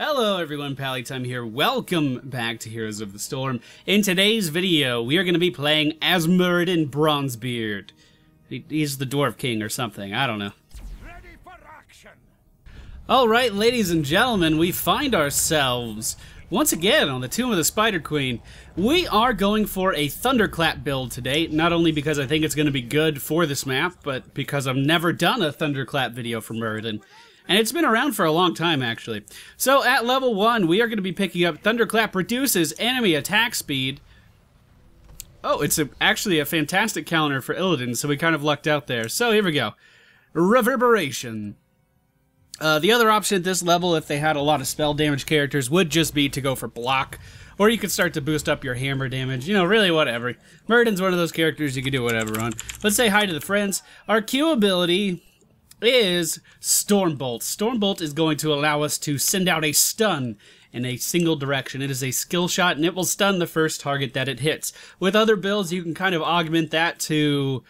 Hello everyone, Pallytime here. Welcome back to Heroes of the Storm. In today's video, we are going to be playing as Muradin Bronzebeard. He's the Dwarf King or something, I don't know. Ready for action. Alright, ladies and gentlemen, we find ourselves once again on the Tomb of the Spider Queen. We are going for a Thunderclap build today, not only because I think it's going to be good for this map, but because I've never done a Thunderclap video for Muradin. And it's been around for a long time, actually. So at level 1, we are going to be picking up Thunderclap reduces enemy attack speed. Oh, it's actually a fantastic counter for Illidan, so we kind of lucked out there. So here we go. Reverberation. The other option at this level, if they had a lot of spell damage characters, would just be to go for block. Or you could start to boost up your hammer damage. You know, really whatever. Muradin's one of those characters you can do whatever on. Let's say hi to the friends. Our Q ability is Stormbolt. Stormbolt is going to allow us to send out a stun in a single direction. It is a skill shot and it will stun the first target that it hits. With other builds you can kind of augment that to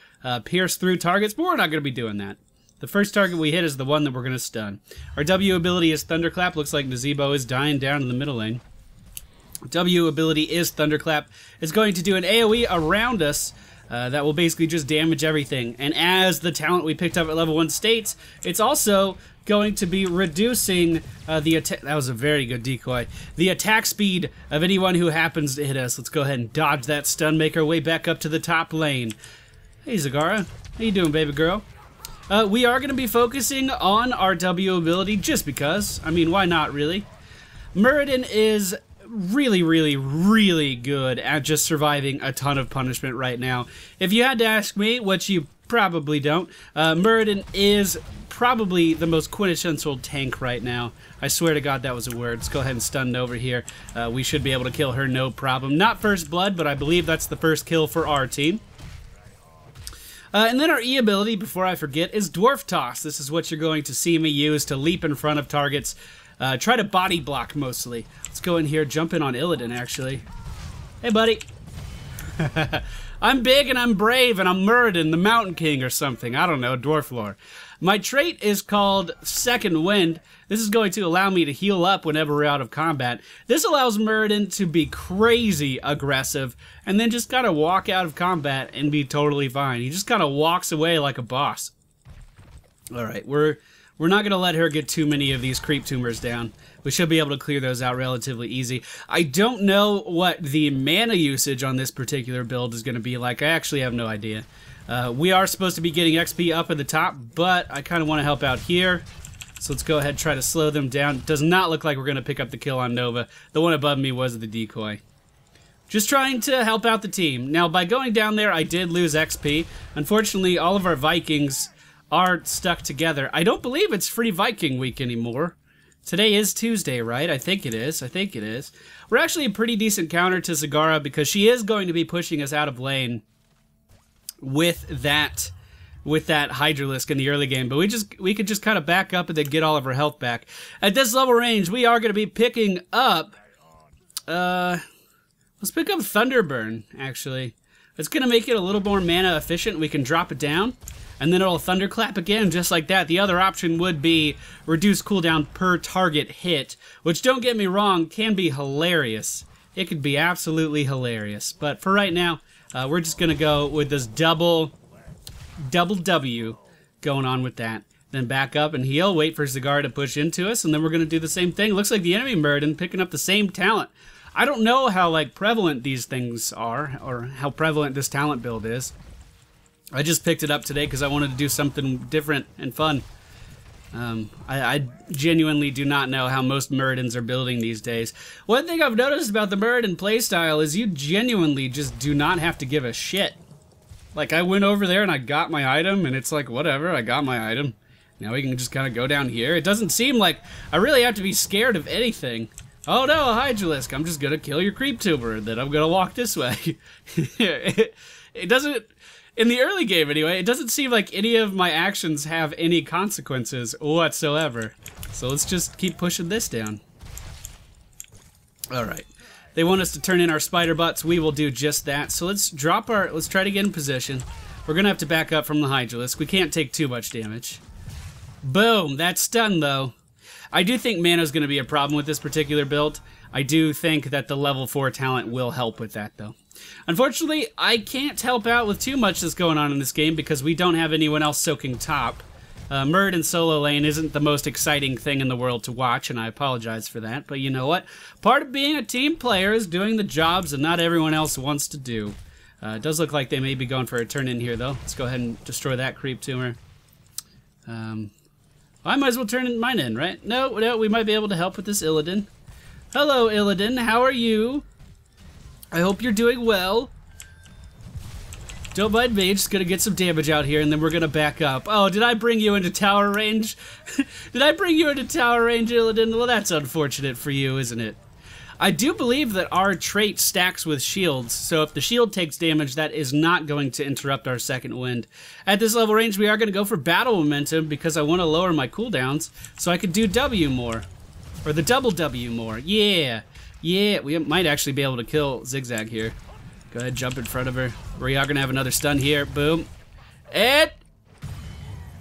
pierce through targets, but we're not going to be doing that. The first target we hit is the one that we're going to stun. Our W ability is Thunderclap. Looks like Nazebo is dying down in the middle lane. W ability is Thunderclap. It's going to do an AoE around us that will basically just damage everything. And as the talent we picked up at level 1 states, it's also going to be reducing the attack. That was a very good decoy. The attack speed of anyone who happens to hit us. Let's go ahead and dodge that stun, make our way back up to the top lane. Hey Zagara, how you doing, baby girl? We are going to be focusing on our W ability just because. I mean, why not, really? Muradin is really good at just surviving a ton of punishment right now. If you had to ask me, which you probably don't, Muradin is probably the most quintessential tank right now. I swear to God that was a word. Let's go ahead and stun over here. We should be able to kill her no problem. Not first blood, but I believe that's the first kill for our team. And then our E ability, before I forget, is Dwarf Toss. This is what you're going to see me use to leap in front of targets. Try to body block mostly. Let's go in here, jump in on Illidan, actually. Hey, buddy. I'm big and I'm brave and I'm Muradin, the Mountain King or something. I don't know, dwarf lore. My trait is called Second Wind. This is going to allow me to heal up whenever we're out of combat. This allows Muradin to be crazy aggressive and then just kind of walk out of combat and be totally fine. He just kind of walks away like a boss. Alright, we're not going to let her get too many of these creep tumors down. We should be able to clear those out relatively easy. I don't know what the mana usage on this particular build is going to be like. I actually have no idea. We are supposed to be getting XP up at the top, but I kind of want to help out here. So let's go ahead and try to slow them down. It does not look like we're going to pick up the kill on Nova. The one above me was the decoy. Just trying to help out the team. Now, by going down there, I did lose XP. Unfortunately, all of our Vikings are stuck together. I don't believe it's Free Viking Week anymore. Today is Tuesday, right? I think it is. We're actually a pretty decent counter to Zagara because she is going to be pushing us out of lane with that Hydralisk in the early game, but we could just kind of back up and then get all of our health back. At this level range, we are going to be picking up let's pick up Thunderburn, actually. It's going to make it a little more mana efficient. We can drop it down, and then it'll Thunderclap again, just like that. The other option would be reduce cooldown per target hit, which, don't get me wrong, can be hilarious. It could be absolutely hilarious. But for right now, we're just going to go with this double W going on with that. Then back up and heal, wait for Zagara to push into us, and then we're going to do the same thing. Looks like the enemy Muradin picking up the same talent. I don't know how prevalent these things are, or how prevalent this talent build is. I just picked it up today because I wanted to do something different and fun. I genuinely do not know how most Muradins are building these days. One thing I've noticed about the Muradin playstyle is you genuinely just do not have to give a shit. Like, I went over there and I got my item, and it's like, whatever, I got my item. Now we can just kind of go down here. It doesn't seem like I really have to be scared of anything. Oh no, a Hydralisk, I'm just gonna kill your creep tuber, then I'm gonna walk this way. It doesn't, in the early game anyway, it doesn't seem like any of my actions have any consequences whatsoever. So let's just keep pushing this down. Alright. They want us to turn in our spider butts, we will do just that. So let's try to get in position. We're gonna have to back up from the Hydralisk. We can't take too much damage. Boom, that's stun though. I do think mana is going to be a problem with this particular build. I do think that the level 4 talent will help with that, though. Unfortunately, I can't help out with too much that's going on in this game because we don't have anyone else soaking top. Muradin solo lane isn't the most exciting thing in the world to watch, and I apologize for that, but you know what? Part of being a team player is doing the jobs that not everyone else wants to do. It does look like they may be going for a turn in here, though. Let's go ahead and destroy that creep tumor. I might as well turn mine in, right? No, we might be able to help with this Illidan. Hello, Illidan. How are you? I hope you're doing well. Don't mind me, just gonna get some damage out here and then we're gonna back up. Oh, did I bring you into tower range? Did I bring you into tower range, Illidan? Well, that's unfortunate for you, isn't it? I do believe that our trait stacks with shields, so if the shield takes damage, that is not going to interrupt our second wind. At this level range, we are gonna go for battle momentum because I wanna lower my cooldowns so I could do W more. Or the double W more. Yeah. Yeah, we might actually be able to kill Zigzag here. Go ahead, jump in front of her. We are gonna have another stun here. Boom. And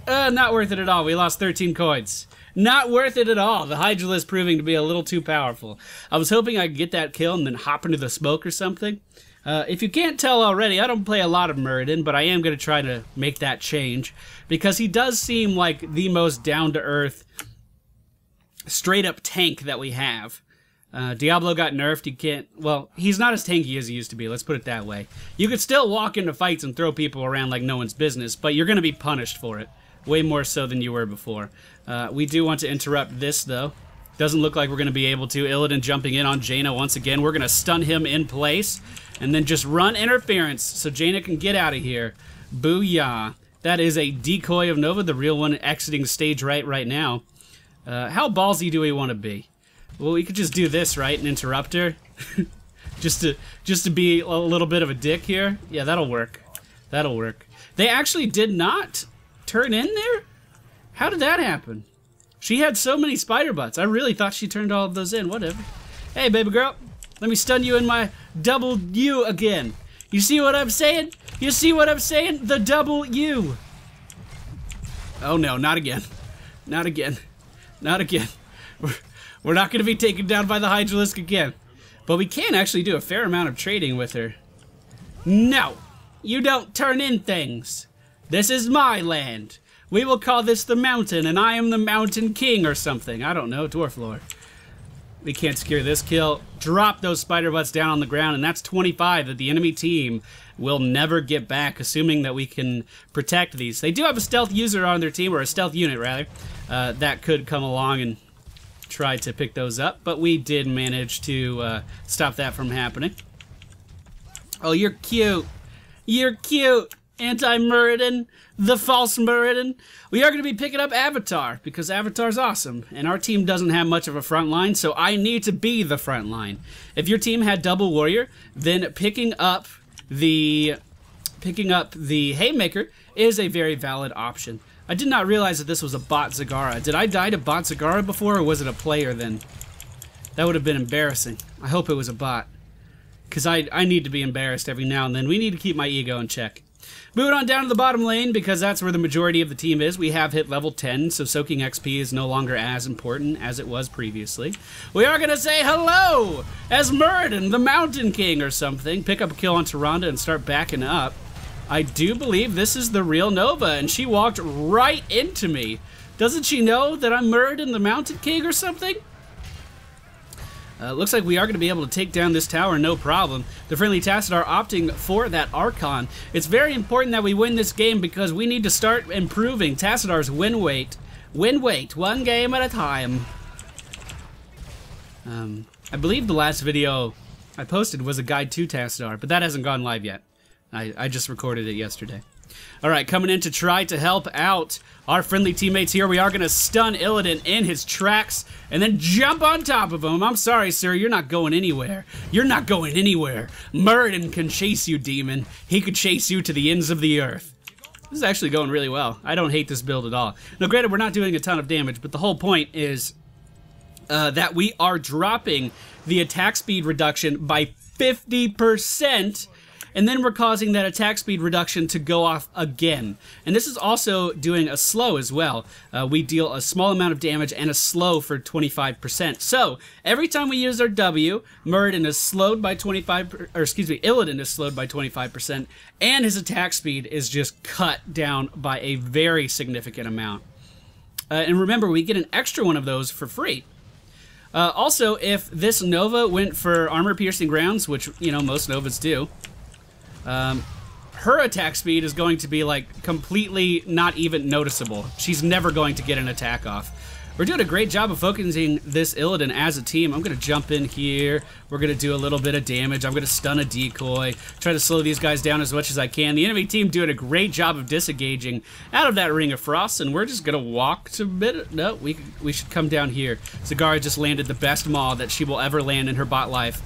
not worth it at all. We lost 13 coins. Not worth it at all. The Hydralisk proving to be a little too powerful. I was hoping I could get that kill and then hop into the smoke or something. If you can't tell already, I don't play a lot of Muradin, but I am gonna try to make that change because he does seem like the most down-to-earth, straight-up tank that we have. Diablo got nerfed. You can't, well, he's not as tanky as he used to be, let's put it that way. You could still walk into fights and throw people around like no one's business, but you're going to be punished for it. Way more so than you were before. We do want to interrupt this, though. Doesn't look like we're going to be able to. Illidan jumping in on Jaina once again. We're going to stun him in place, and then just run interference so Jaina can get out of here. Booyah. That is a decoy of Nova, the real one exiting stage right now. How ballsy do we want to be? Well, we could just do this, right, and interrupt her. just to be a little bit of a dick here. Yeah, that'll work. That'll work. They actually did not turn in there? How did that happen? She had so many spider butts. I really thought she turned all of those in. Whatever. Hey, baby girl. Let me stun you in my double U again. You see what I'm saying? You see what I'm saying? The double U. Oh, no, not again. Not again. Not again. We're not going to be taken down by the Hydralisk again. But we can actually do a fair amount of trading with her. No! You don't turn in things. This is my land. We will call this the mountain, and I am the mountain king or something. I don't know, Dwarf Lord. We can't secure this kill. Drop those spider butts down on the ground, and that's 25 that the enemy team will never get back, assuming that we can protect these. They do have a stealth user on their team, or a stealth unit, rather, that could come along and try to pick those up, but we did manage to stop that from happening. Oh, you're cute. You're cute. Anti-Muradin, the false Muradin. We are going to be picking up Avatar, because Avatar's awesome, and our team doesn't have much of a front line, so I need to be the front line. If your team had double warrior, then picking up the Haymaker is a very valid option. I did not realize that this was a bot Zagara. Did I die to bot Zagara before, or was it a player then? That would have been embarrassing. I hope it was a bot, because I need to be embarrassed every now and then. We need to keep my ego in check. Moving on down to the bottom lane, because that's where the majority of the team is. We have hit level 10, so soaking XP is no longer as important as it was previously. We are going to say hello as Muradin, the Mountain King or something. Pick up a kill on Tyrande and start backing up. I do believe this is the real Nova, and she walked right into me. Doesn't she know that I'm Muradin, the Mountain King or something? Looks like we are going to be able to take down this tower, no problem. The friendly Tassadar opting for that Archon. It's very important that we win this game because we need to start improving Tassadar's win weight. Win weight, one game at a time. I believe the last video I posted was a guide to Tassadar, but that hasn't gone live yet. I just recorded it yesterday. Alright, coming in to try to help out our friendly teammates here. We are going to stun Illidan in his tracks and then jump on top of him. I'm sorry, sir. You're not going anywhere. You're not going anywhere. Muradin can chase you, demon. He could chase you to the ends of the earth. This is actually going really well. I don't hate this build at all. Now, granted, we're not doing a ton of damage, but the whole point is that we are dropping the attack speed reduction by 50%. and then we're causing that attack speed reduction to go off again. And this is also doing a slow as well. We deal a small amount of damage and a slow for 25%. So every time we use our W, Muradin is slowed by 25%, Illidan is slowed by 25%, and his attack speed is just cut down by a very significant amount. And remember, we get an extra one of those for free. Also, if this Nova went for armor-piercing rounds, which, you know, most Novas do, her attack speed is going to be, like, completely not even noticeable. She's never going to get an attack off. We're doing a great job of focusing this Illidan as a team. I'm going to jump in here. We're going to do a little bit of damage. I'm going to stun a decoy. Try to slow these guys down as much as I can. The enemy team doing a great job of disengaging out of that Ring of Frost, and we're just going to walk to mid. No, we should come down here. Zagara just landed the best maw that she will ever land in her bot life.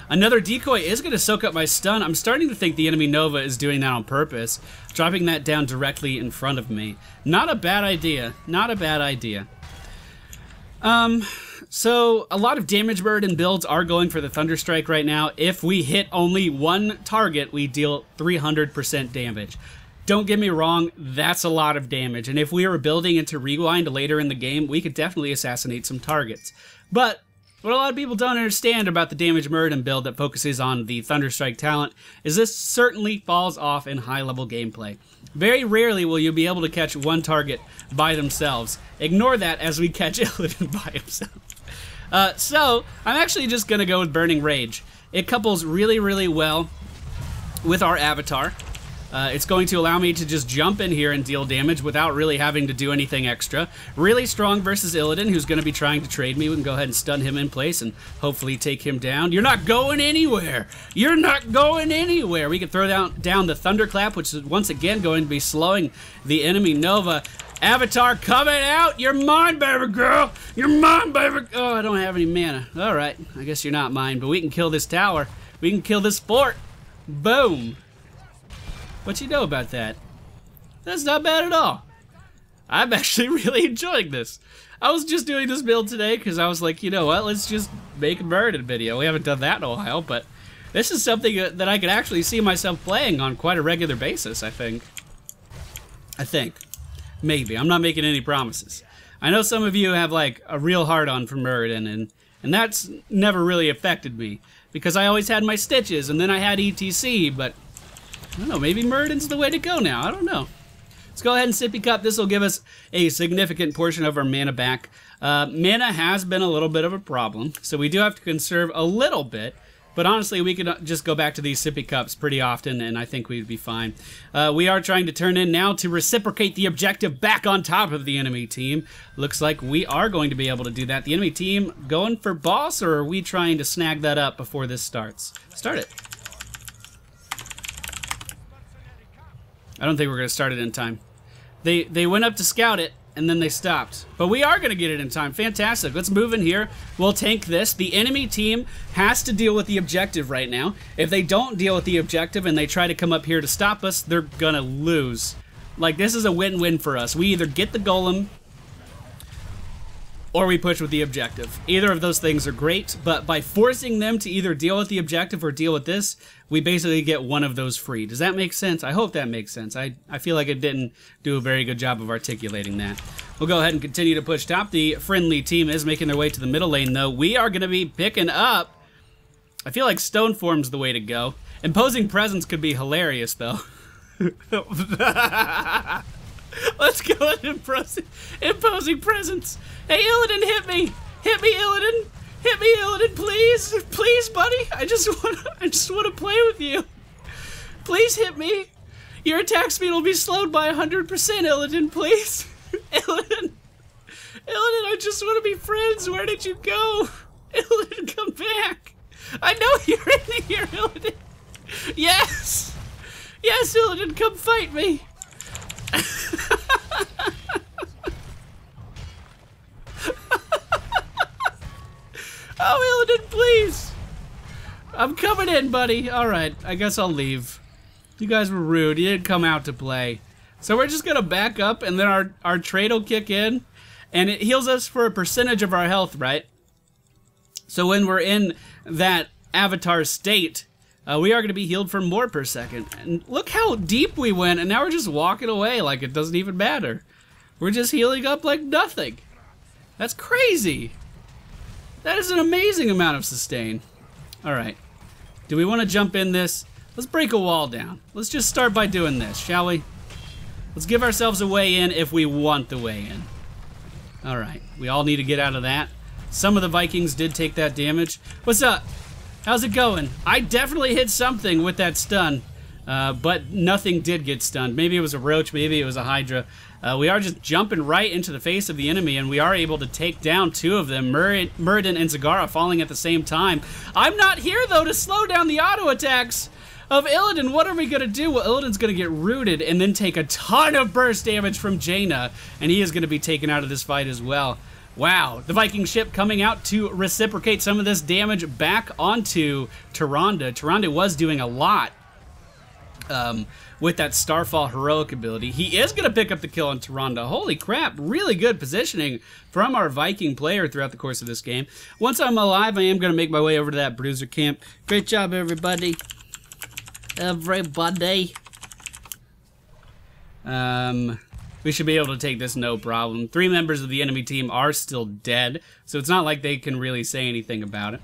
Another decoy is going to soak up my stun. I'm starting to think the enemy Nova is doing that on purpose, dropping that down directly in front of me. Not a bad idea. Not a bad idea. So a lot of damage burden builds are going for the Thunderstrike right now. If we hit only one target, we deal 300% damage. Don't get me wrong, that's a lot of damage. And if we were building into Rewind later in the game, we could definitely assassinate some targets. But what a lot of people don't understand about the damage Muradin build that focuses on the Thunderstrike talent is this certainly falls off in high-level gameplay. Very rarely will you be able to catch one target by themselves. Ignore that as we catch Illidan by himself. So, I'm actually just going to go with Burning Rage. It couples really, really well with our avatar. It's going to allow me to just jump in here and deal damage without really having to do anything extra. Really strong versus Illidan, who's going to be trying to trade me. We can go ahead and stun him in place and hopefully take him down. You're not going anywhere! You're not going anywhere! We can throw down the Thunderclap, which is once again going to be slowing the enemy Nova. Avatar coming out! You're mine, baby girl! You're mine, baby! Oh, I don't have any mana. Alright, I guess you're not mine, but we can kill this tower. We can kill this fort. Boom! What you know about that? That's not bad at all. I'm actually really enjoying this. I was just doing this build today because I was like, you know what, let's just make a Muradin video. We haven't done that in a while, but this is something that I could actually see myself playing on quite a regular basis, I think. Maybe. I'm not making any promises. I know some of you have like a real hard-on for Muradin, and that's never really affected me because I always had my stitches and then I had ETC, but I don't know, maybe Muradin's the way to go now. I don't know. Let's go ahead and Sippy Cup. This will give us a significant portion of our mana back. Mana has been a little bit of a problem, so we do have to conserve a little bit. But honestly, we could just go back to these Sippy Cups pretty often, and I think we'd be fine. We are trying to turn in now to reciprocate the objective back on top of the enemy team. Looks like we are going to be able to do that. The enemy team going for boss, or are we trying to snag that up before this starts? Start it. I don't think we're going to start it in time. They went up to scout it, and then they stopped. But we are going to get it in time. Fantastic. Let's move in here. We'll tank this. The enemy team has to deal with the objective right now. If they don't deal with the objective and they try to come up here to stop us, they're going to lose. Like, this is a win-win for us. We either get the golem or we push with the objective. Either of those things are great, but by forcing them to either deal with the objective or deal with this, we basically get one of those free. Does that make sense? I hope that makes sense. I feel like it didn't do a very good job of articulating that. We'll go ahead and continue to push top. The friendly team is making their way to the middle lane, though. We are going to be picking up. I feel like Stone Form's the way to go. Imposing Presence could be hilarious, though. Let's go and imposing presence. Hey, Illidan, hit me! Hit me, Illidan! Hit me, Illidan, please! Please, buddy! I just want to play with you. Please hit me. Your attack speed will be slowed by 100%, Illidan, please. Illidan, I just want to be friends. Where did you go? Illidan, come back. I know you're in here, Illidan. Yes! Yes, Illidan, come fight me. Oh, Illidan, please! I'm coming in, buddy. Alright, I guess I'll leave. You guys were rude. You didn't come out to play. So we're just gonna back up, and then our trade will kick in, and it heals us for a percentage of our health, right? So when we're in that avatar state, we are going to be healed for more per second. And look how deep we went, and now we're just walking away like it doesn't even matter. We're just healing up like nothing. That's crazy. That is an amazing amount of sustain. All right. Do we want to jump in this? Let's break a wall down. Let's just start by doing this, shall we? Let's give ourselves a way in if we want the way in. All right. We all need to get out of that. Some of the Vikings did take that damage. What's up? How's it going? I definitely hit something with that stun, but nothing did get stunned. Maybe it was a roach, maybe it was a hydra. We are just jumping right into the face of the enemy, and we are able to take down two of them, Muradin and Zagara falling at the same time. I'm not here, though, to slow down the auto attacks of Illidan. What are we going to do? Well, Illidan's going to get rooted and then take a ton of burst damage from Jaina, and he is going to be taken out of this fight as well. Wow, the Viking ship coming out to reciprocate some of this damage back onto Tyrande. Tyrande was doing a lot with that Starfall heroic ability. He is going to pick up the kill on Tyrande. Holy crap, really good positioning from our Viking player throughout the course of this game. Once I'm alive, I am going to make my way over to that bruiser camp. Great job, everybody. We should be able to take this no problem. 3 members of the enemy team are still dead, so it's not like they can really say anything about it.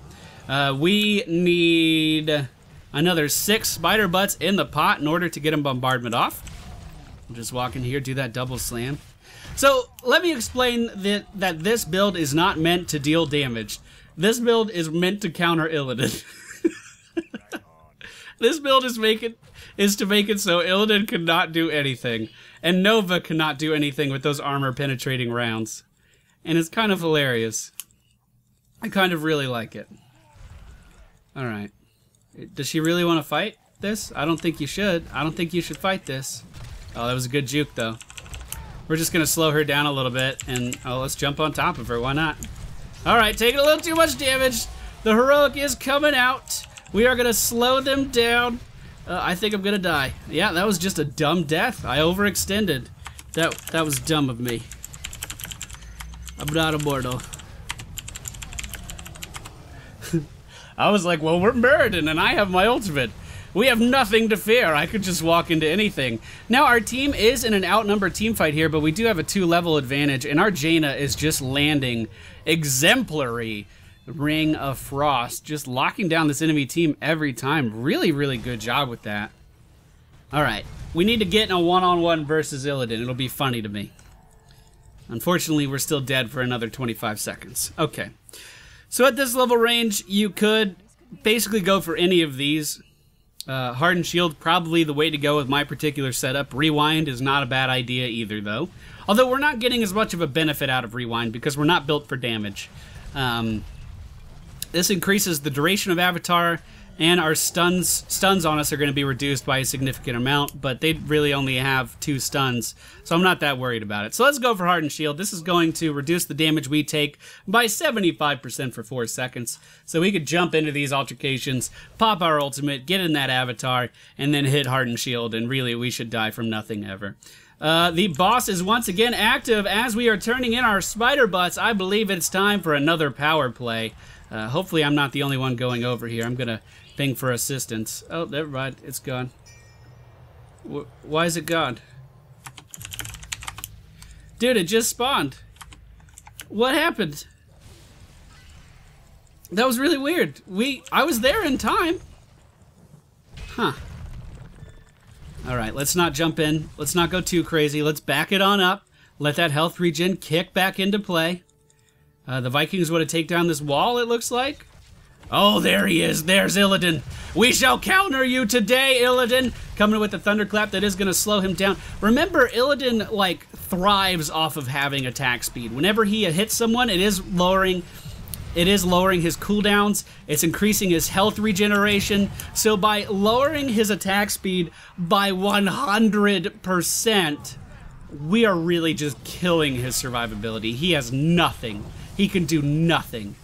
We need another 6 spider butts in the pot in order to get them bombardment off. We'll just walk in here, do that double slam. So let me explain that this build is not meant to deal damage. This build is meant to counter Illidan. This build is to make it so Illidan cannot do anything, and Nova cannot do anything with those armor-penetrating rounds. And it's kind of hilarious. I kind of really like it. Alright. Does she really want to fight this? I don't think you should. I don't think you should fight this. Oh, that was a good juke, though. We're just going to slow her down a little bit, and let's jump on top of her. Why not? Alright, taking a little too much damage. The heroic is coming out. We are going to slow them down. I think I'm going to die. Yeah, that was just a dumb death. I overextended. That was dumb of me. I'm not immortal. I was like, well, we're Muradin, and I have my ultimate. We have nothing to fear. I could just walk into anything. Now, our team is in an outnumbered team fight here, but we do have a 2-level advantage, and our Jaina is just landing exemplary Ring of Frost, just locking down this enemy team every time. Really, really good job with that. Alright, we need to get in a one-on-one versus Illidan. It'll be funny to me. Unfortunately, we're still dead for another 25 seconds. Okay. So at this level range, you could basically go for any of these. Hardened Shield, probably the way to go with my particular setup. Rewind is not a bad idea either, though. Although we're not getting as much of a benefit out of Rewind because we're not built for damage. This increases the duration of Avatar, and our stuns on us are going to be reduced by a significant amount, but they really only have 2 stuns, so I'm not that worried about it. So let's go for Hardened Shield. This is going to reduce the damage we take by 75% for 4 seconds, so we could jump into these altercations, pop our ultimate, get in that Avatar, and then hit Hardened Shield, and really we should die from nothing ever. The boss is once again active as we are turning in our spider butts. I believe it's time for another power play. Hopefully I'm not the only one going over here. I'm gonna ping for assistance. Oh, never mind. It's gone. Why is it gone? Dude, it just spawned. What happened? That was really weird. I was there in time. Huh. Alright, let's not jump in. Let's not go too crazy. Let's back it on up. Let that health regen kick back into play. The Vikings want to take down this wall, it looks like. Oh, there he is. There's Illidan. We shall counter you today, Illidan. Coming with the thunderclap that is going to slow him down. Remember, Illidan, like, thrives off of having attack speed. Whenever he hits someone, it is lowering his cooldowns. It's increasing his health regeneration. So by lowering his attack speed by 100%, we are really just killing his survivability. He has nothing. He can do nothing.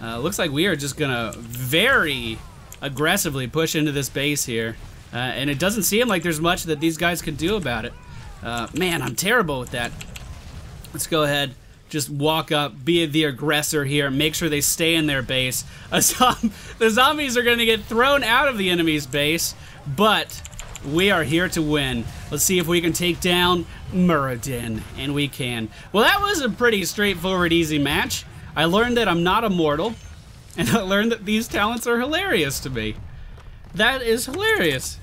Looks like we are just gonna very aggressively push into this base here. And it doesn't seem like there's much that these guys can do about it. Man, I'm terrible with that. Let's go ahead, just walk up, be the aggressor here, make sure they stay in their base. The zombies are going to get thrown out of the enemy's base, but we are here to win. Let's see if we can take down Muradin, and we can. Well, that was a pretty straightforward, easy match. I learned that I'm not immortal, and I learned that these talents are hilarious to me. That is hilarious.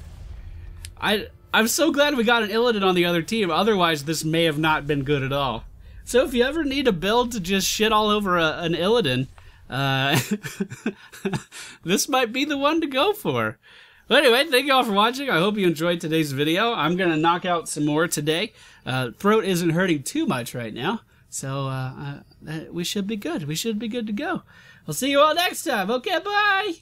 I'm so glad we got an Illidan on the other team, otherwise this may have not been good at all. So if you ever need a build to just shit all over an Illidan, this might be the one to go for. But anyway, thank you all for watching. I hope you enjoyed today's video. I'm going to knock out some more today. Throat isn't hurting too much right now, so we should be good. We should be good to go. I'll see you all next time. Okay, bye!